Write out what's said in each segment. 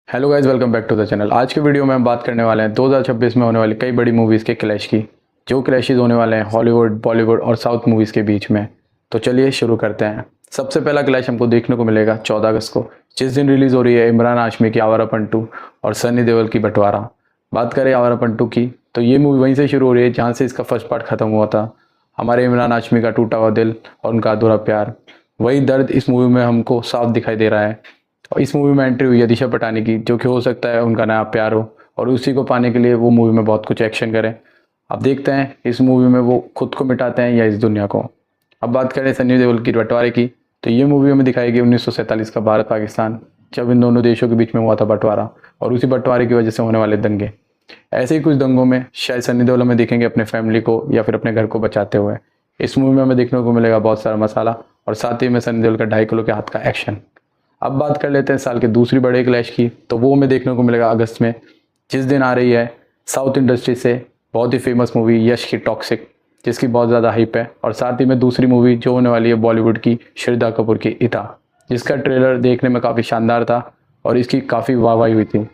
Hello guys, welcome back to the channel. आज के video में हम बात करने वाले हैं 2026 में होने वाली कई बड़ी मूवीज़ के क्लैश की, जो क्लैशेस होने वाले हैं हॉलीवुड, बॉलीवुड और साउथ मूवीज़ के बीच में। तो चलिए शुरू करते हैं। सबसे पहला क्लैश हमको देखने को मिलेगा 14 अगस्त को, जिस दिन रिलीज़ हो रही है इमरान हाशमी की आवारापन 2 और सनी देओल की बंटवारा। बात करें आवारापन 2 की, तो ये मूवी वहीं से शुरू हो रही है जहाँ से इसका फर्स्ट पार्ट ख़त्म हुआ था। हमारे इमरान हाशमी का टूटा हुआ दिल और उनका अधूरा प्यार, वही दर्द इस मूवी में हमको साफ दिखाई दे रहा है। और इस मूवी में एंट्री हुई है दिशा पटानी की, जो कि हो सकता है उनका नया प्यार हो और उसी को पाने के लिए वो मूवी में बहुत कुछ एक्शन करें। अब देखते हैं इस मूवी में वो खुद को मिटाते हैं या इस दुनिया को। अब बात करें सनी देओल की बंटवारे की, तो ये मूवी हमें दिखाएगी 1947 का भारत पाकिस्तान, जब इन दोनों देशों के बीच में हुआ था बंटवारा, और उसी बंटवारे की वजह से होने वाले दंगे। ऐसे ही कुछ दंगों में शायद सनी देओल हमें देखेंगे अपने फैमिली को या फिर अपने घर को बचाते हुए। इस मूवी में हमें देखने को मिलेगा बहुत सारा मसाला और साथ ही में सनी देओल का 2.5 किलो के हाथ का एक्शन। अब बात कर लेते हैं साल के दूसरी बड़े क्लैश की, तो वो हमें देखने को मिलेगा अगस्त में, जिस दिन आ रही है साउथ इंडस्ट्री से बहुत ही फेमस मूवी यश की टॉक्सिक, जिसकी बहुत ज़्यादा हाइप है। और साथ ही में दूसरी मूवी जो होने वाली है बॉलीवुड की श्रद्धा कपूर की इता, जिसका ट्रेलर देखने में काफ़ी शानदार था और इसकी काफ़ी वाहवाही हुई थी।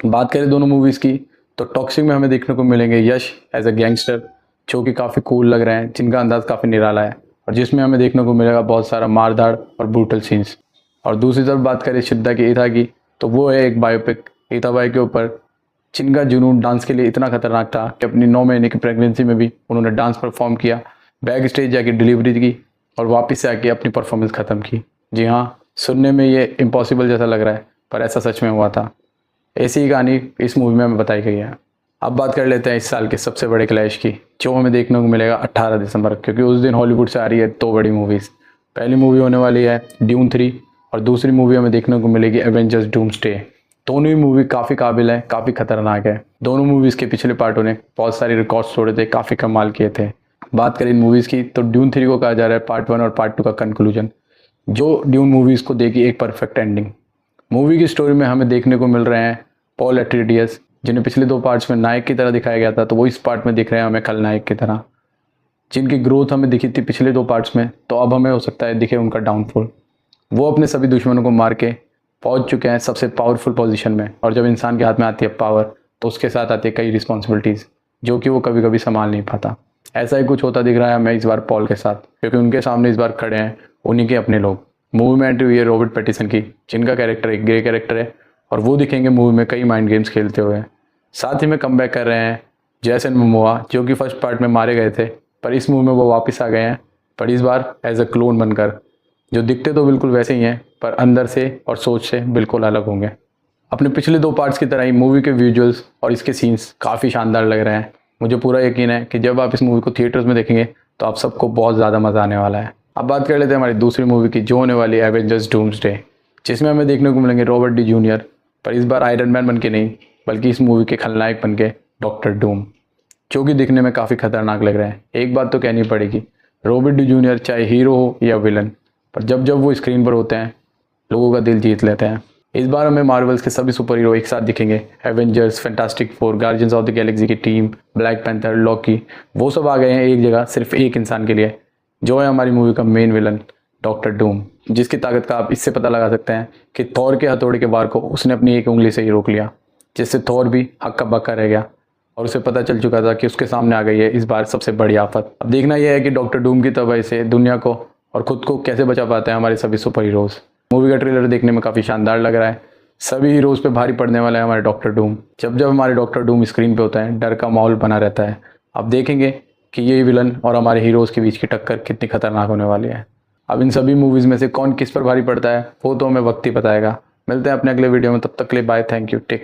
बात करें दोनों मूवीज़ की, तो टॉक्सिक में हमें देखने को मिलेंगे यश एज अ गैंगस्टर, जो कि काफ़ी कूल लग रहे हैं, जिनका अंदाज़ काफ़ी निराला है और जिसमें हमें देखने को मिलेगा बहुत सारा मारधाड़ और ब्रूटल सीन्स। और दूसरी तरफ बात करें श्रद्धा की इथा की, तो वो है एक बायोपिक इथा बाई के ऊपर, जिनका जुनून डांस के लिए इतना खतरनाक था कि अपनी 9 महीने की प्रेगनेंसी में भी उन्होंने डांस परफॉर्म किया, बैक स्टेज जाके डिलीवरी की और वापस से आके अपनी परफॉर्मेंस ख़त्म की। जी हाँ, सुनने में ये इम्पॉसिबल जैसा लग रहा है, पर ऐसा सच में हुआ था। ऐसी ही कहानी इस मूवी में हमें बताई गई है। अब बात कर लेते हैं इस साल के सबसे बड़े क्लैश की, जो हमें देखने को मिलेगा 18 दिसंबर, क्योंकि उस दिन हॉलीवुड से आ रही है 2 बड़ी मूवीज़। पहली मूवी होने वाली है ड्यून 3 और दूसरी मूवी हमें देखने को मिलेगी एवेंजर्स डूम्सडे। दोनों ही मूवी काफ़ी काबिल है, काफ़ी खतरनाक है। दोनों मूवीज़ के पिछले पार्टों ने बहुत सारे रिकॉर्ड्स तोड़े थे, काफ़ी कमाल किए थे। बात करें इन मूवीज़ की, तो ड्यून 3 को कहा जा रहा है पार्ट 1 और पार्ट 2 का कंक्लूजन, जो ड्यून मूवीज़ को देगी एक परफेक्ट एंडिंग। मूवी की स्टोरी में हमें देखने को मिल रहे हैं पॉल एट्रेडियस, जिन्हें पिछले 2 पार्ट्स में नायक की तरह दिखाया गया था, तो वो इस पार्ट में दिख रहे हैं हमें खलनायक की तरह। जिनकी ग्रोथ हमें दिखी थी पिछले 2 पार्ट्स में, तो अब हमें हो सकता है दिखे उनका डाउनफॉल। वो अपने सभी दुश्मनों को मार के पहुंच चुके हैं सबसे पावरफुल पोजीशन में, और जब इंसान के हाथ में आती है पावर, तो उसके साथ आती है कई रिस्पॉन्सिबिलिटीज़, जो कि वो कभी कभी संभाल नहीं पाता। ऐसा ही कुछ होता दिख रहा है हमें इस बार पॉल के साथ, क्योंकि उनके सामने इस बार खड़े हैं उन्हीं के अपने लोग। मूवी में एंट्री हुई है रॉबर्ट पैटिसन की, जिनका कैरेक्टर एक ग्रे कैरेक्टर है, और वो दिखेंगे मूवी में कई माइंड गेम्स खेलते हुए। साथ ही में कम बैक कर रहे हैं जैसन मोमोआ, जो कि फर्स्ट पार्ट में मारे गए थे, पर इस मूवी में वो वापस आ गए हैं, पर इस बार एज अ क्लोन बनकर, जो दिखते तो बिल्कुल वैसे ही हैं, पर अंदर से और सोच से बिल्कुल अलग होंगे। अपने पिछले 2 पार्ट्स की तरह ही मूवी के विजुअल्स और इसके सीन्स काफ़ी शानदार लग रहे हैं। मुझे पूरा यकीन है कि जब आप इस मूवी को थिएटर्स में देखेंगे तो आप सबको बहुत ज़्यादा मज़ा आने वाला है। अब बात कर लेते हैं हमारी दूसरी मूवी की, जो होने वाली है एवेंजर्स डूम्सडे, जिसमें हमें देखने को मिलेंगे रॉबर्ट डी जूनियर, पर इस बार आयरन मैन बन के नहीं, बल्कि इस मूवी के खलनायक बन के डॉक्टर डूम, जो कि दिखने में काफ़ी खतरनाक लग रहे हैं। एक बात तो कहनी पड़ेगी, रॉबर्ट डी जूनियर चाहे हीरो हो या विलन, पर जब जब वो स्क्रीन पर होते हैं लोगों का दिल जीत लेते हैं। इस बार हमें मार्वल्स के सभी सुपर हीरो एक साथ दिखेंगे। Avengers, fantastic four, guardians of the Galaxy की टीम, ब्लैक पैंथर, लॉकी, वो सब आ गए हैं एक जगह सिर्फ एक इंसान के लिए, जो है हमारी मूवी का मेन विलन डॉक्टर डूम, जिसकी ताकत का आप इससे पता लगा सकते हैं कि थॉर के हथौड़े के वार को उसने अपनी एक उंगली से ही रोक लिया, जिससे थॉर भी हक्का बक्का रह गया और उसे पता चल चुका था कि उसके सामने आ गई है इस बार सबसे बड़ी आफत। अब देखना यह है कि डॉक्टर डूम की तबाही से दुनिया को और खुद को कैसे बचा पाते हैं हमारे सभी सुपर हीरोज़। मूवी का ट्रेलर देखने में काफ़ी शानदार लग रहा है। सभी हीरोज़ पे भारी पड़ने वाला है हमारे डॉक्टर डूम। जब जब हमारे डॉक्टर डूम स्क्रीन पे होता है, डर का माहौल बना रहता है। अब देखेंगे कि ये विलन और हमारे हीरोज़ के बीच की टक्कर कितनी खतरनाक होने वाली है। अब इन सभी मूवीज़ में से कौन किस पर भारी पड़ता है, वो तो हमें वक्त ही बताएगा। मिलते हैं अपने अगले वीडियो में, तब तक के लिए बाय, थैंक यू, टेक।